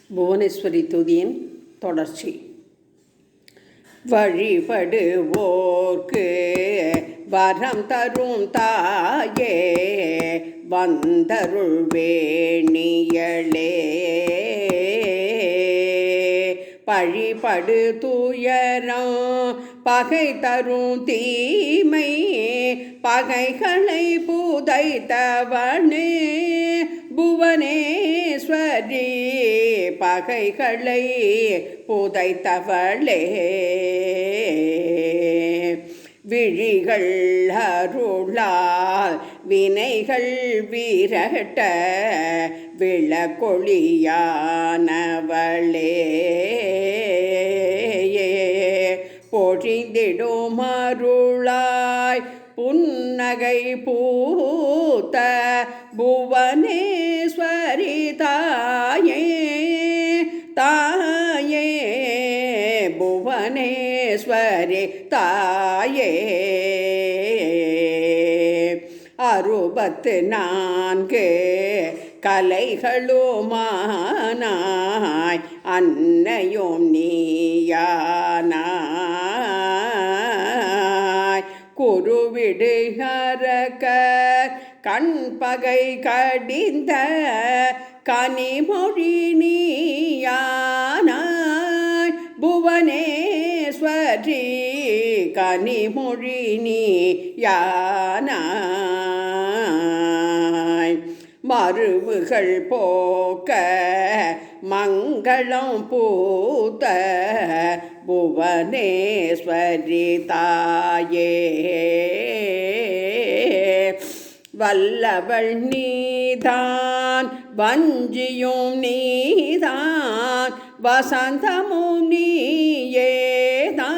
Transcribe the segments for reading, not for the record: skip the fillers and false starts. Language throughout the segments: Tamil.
புவனேஸ்வரி துதியின் தொடர்ச்சி. வழிபடுவோர்க்கு வரம் தரும் தாயே, வந்தருள் வேணியளே. பழிபடு துயரம் பகை தரும் தீமை, பகைகளை புதைத்தவனே புவனேஸ்வரி, பகைகளை புதைத்தவளே. விழிகள் அருளால் வினைகள் விரட்ட விளக்கொளியானவளே. பொழிந்திடும் அருளாய் புன்னகை பூத்த புவனேஸ்வரி தாயே, தாயே புவனேஸ்வரி தாயே. 64 கலைகளுமானாய் அன்னையும் நீயானாய். குருவிடுகரக கண்பகை கடிந்த கனிமொழி நீயானாய் புவனேஸ்வரி, கனிமொழி நீயானாய். மருவுகள் போக்க மங்களம் பூத்த புவனேஸ்வரி தாயே, வல்லவள் நீதான் வஞ்சியும் நீதான், வசந்தமும் நீயேதான்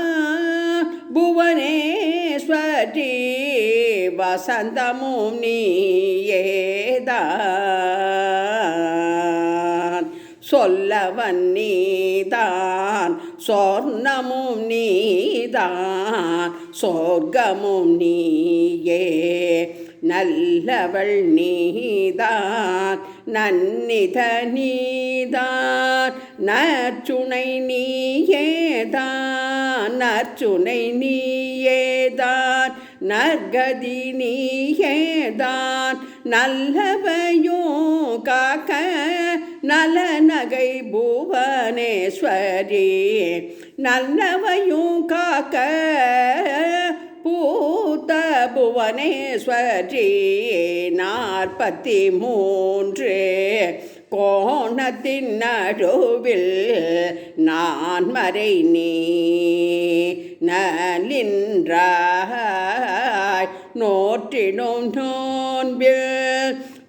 புவனேஸ்வரி, வசந்தமும் நீயேதான். சொல்லவன் நீதான் சொர்ணமும் நீதான், சொர்க்கமும் நீயே. நல்லவள் நீதான் நன்னித நீதான், நற்சுனை நீயேதான், நற்சுனை நீயேதான், நற்கதி நீயேதான். நல்லவையும் காக்க நலநகை புவனேஸ்வரி, நல்லவையும் காக்க பூத்த புவனேஸ்வரி. 43 கோணத்தின் நடுவில் நான்மறை நீ நலின்றாய், நோற்றிடும் நோன்பில்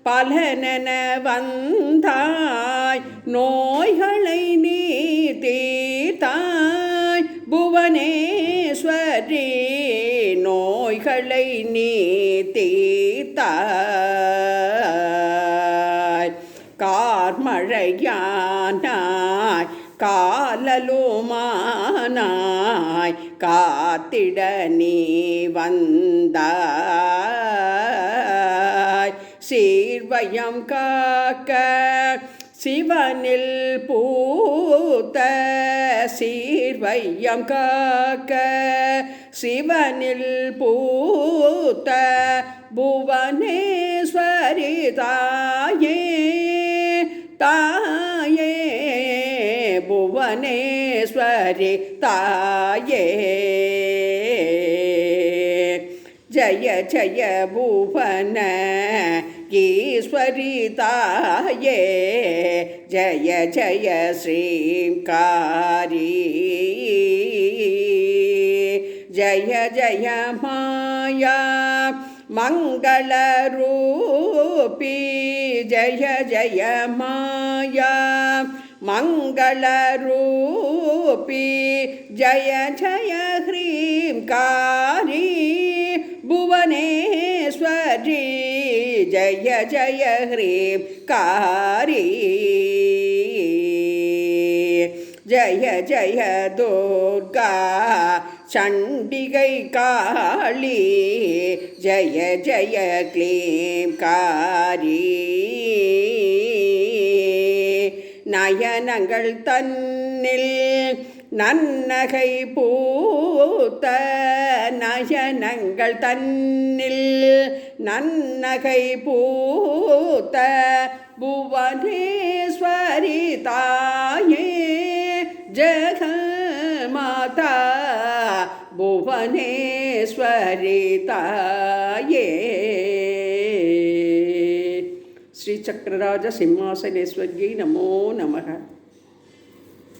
பலனென வந்தாய், நோய்களை நீ தீர்த்தாய் புவனேஸ்வரி, நோய்களை நீ தீர்த்தாய். கார்மழையானாய் காலலுமானாய், காத்திட நீ வந்தாய். சீர்வயம் காக்க சிவனில் பூத்த, சீர்வையம் காக்க சிவனில் பூத்த புவனேஸ்வரி தாயே, தாயே புவனேஸ்வரி தாயே. ஜய ஜய புவன ஈஸ்வரி தாயே, ஜய ஜய ஸ்ரீங்காரி, ஜய ஜய மாயா மங்களரூபி, ஜய ஜய மாயா மங்களரூபி, ஜய ஜய ஹ்ரீங்காரி புவனேஸ்வரி, ஜய ஜய ஹ்ரீங்காரி. ஜய ஜய துர்கா சண்டிகை காளி, ஜய ஜய க்ளீம் காரி. நயனங்கள் தன்னில் நன்னகை பூத்த நயனங்கள் தன்னில் நன்னகை பூத்த புவனேஸ்வரி தாயே ஜெகமாதா புவனேஸ்வரி தாயே. ஸ்ரீ சக்கரராஜ சிம்மாசனேஸ்வரியை நமோ நமः.